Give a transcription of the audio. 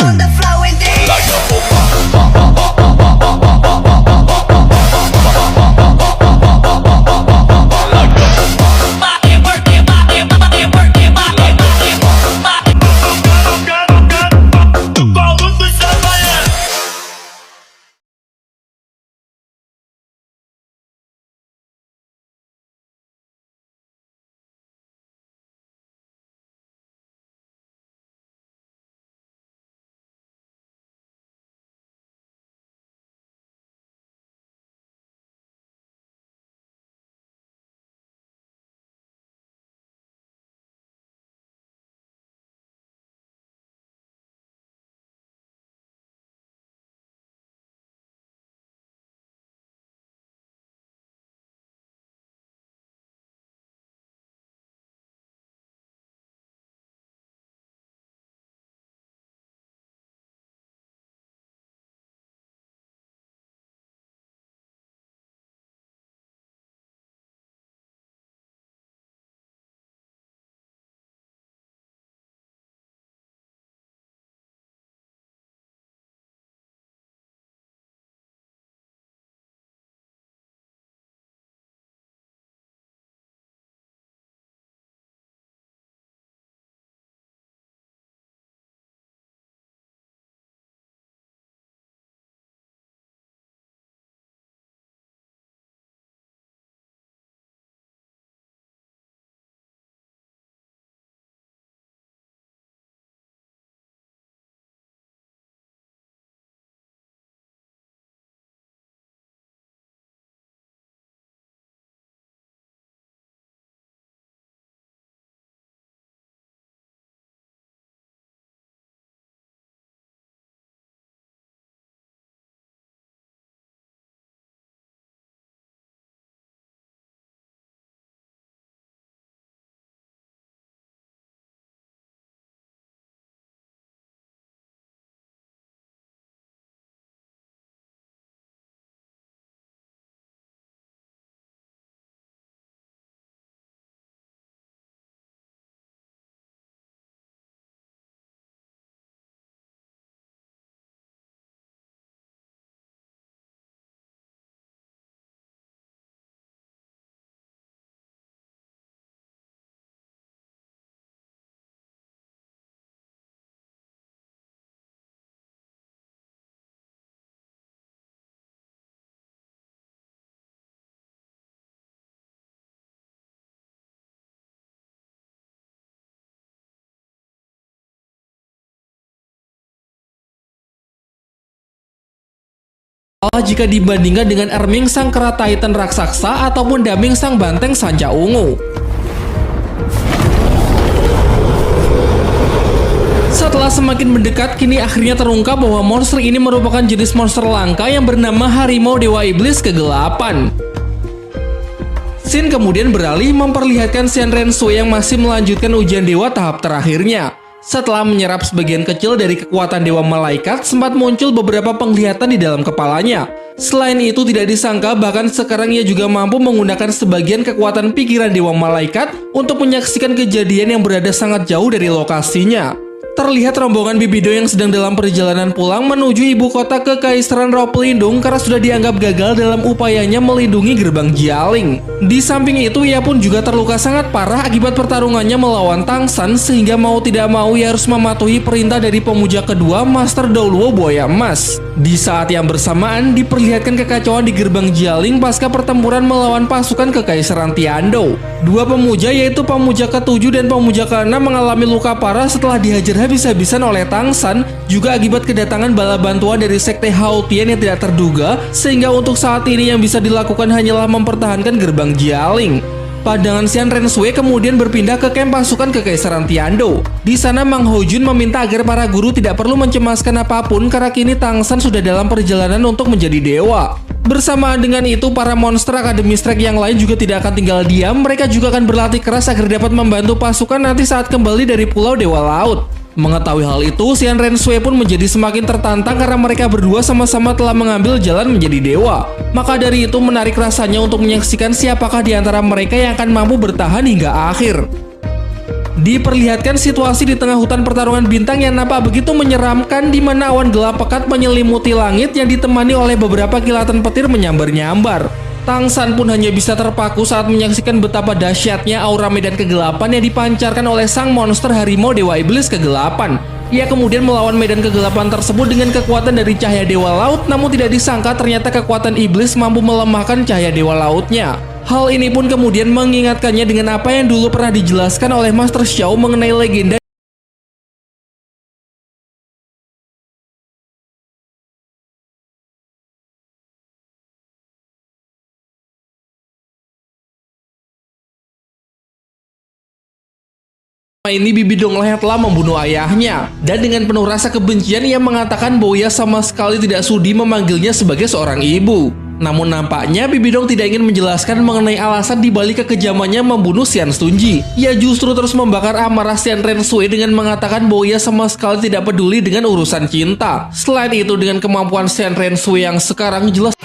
on the floor with it. like a jika dibandingkan dengan Erming sang kera Titan raksasa ataupun Daming sang banteng sanca ungu. Setelah semakin mendekat, kini akhirnya terungkap bahwa monster ini merupakan jenis monster langka yang bernama Harimau Dewa Iblis Kegelapan. Scene kemudian beralih memperlihatkan Xian Renshui yang masih melanjutkan ujian dewa tahap terakhirnya. Setelah menyerap sebagian kecil dari kekuatan Dewa Malaikat, sempat muncul beberapa penglihatan di dalam kepalanya. Selain itu, tidak disangka bahkan sekarang ia juga mampu menggunakan sebagian kekuatan pikiran Dewa Malaikat untuk menyaksikan kejadian yang berada sangat jauh dari lokasinya. Terlihat rombongan Bibido yang sedang dalam perjalanan pulang menuju ibu kota Kekaisaran Roh Pelindung karena sudah dianggap gagal dalam upayanya melindungi gerbang Jialing. Di samping itu, ia pun juga terluka sangat parah akibat pertarungannya melawan Tang San, sehingga mau tidak mau ia harus mematuhi perintah dari pemuja kedua, Master Douluo Buaya Emas. Di saat yang bersamaan, diperlihatkan kekacauan di gerbang Jialing pasca pertempuran melawan pasukan Kekaisaran Tiandou. Dua pemuja, yaitu pemuja ke-7 dan pemuja ke-6 mengalami luka parah setelah dihajar habis-habisan oleh Tang San, juga akibat kedatangan bala bantuan dari sekte Hao Tian yang tidak terduga, sehingga untuk saat ini yang bisa dilakukan hanyalah mempertahankan gerbang Jialing. Pandangan Xian Renshui kemudian berpindah ke kamp pasukan Kekaisaran Tiandou. Di sana Mang Hojun meminta agar para guru tidak perlu mencemaskan apapun karena kini Tang San sudah dalam perjalanan untuk menjadi dewa. Bersamaan dengan itu, para monster Akademi Strike yang lain juga tidak akan tinggal diam. Mereka juga akan berlatih keras agar dapat membantu pasukan nanti saat kembali dari Pulau Dewa Laut. Mengetahui hal itu, Xian Renshui pun menjadi semakin tertantang karena mereka berdua sama-sama telah mengambil jalan menjadi dewa. Maka dari itu menarik rasanya untuk menyaksikan siapakah di antara mereka yang akan mampu bertahan hingga akhir. Diperlihatkan situasi di tengah hutan pertarungan bintang yang nampak begitu menyeramkan, di mana awan gelap pekat menyelimuti langit yang ditemani oleh beberapa kilatan petir menyambar-nyambar. Tang San pun hanya bisa terpaku saat menyaksikan betapa dahsyatnya aura medan kegelapan yang dipancarkan oleh sang monster harimau Dewa Iblis Kegelapan. Ia kemudian melawan medan kegelapan tersebut dengan kekuatan dari cahaya Dewa Laut, namun tidak disangka ternyata kekuatan iblis mampu melemahkan cahaya Dewa Lautnya. Hal ini pun kemudian mengingatkannya dengan apa yang dulu pernah dijelaskan oleh Master Xiao mengenai legenda ini Bibi Dongleh yang telah membunuh ayahnya. Dan dengan penuh rasa kebencian ia mengatakan bahwa ia sama sekali tidak sudi memanggilnya sebagai seorang ibu. Namun nampaknya Bibi Dong tidak ingin menjelaskan mengenai alasan dibalik kekejamannya membunuh Xian Sunji. Ia justru terus membakar amarah Xian Rensui dengan mengatakan bahwa ia sama sekali tidak peduli dengan urusan cinta. Selain itu, dengan kemampuan Xian Rensui yang sekarang jelas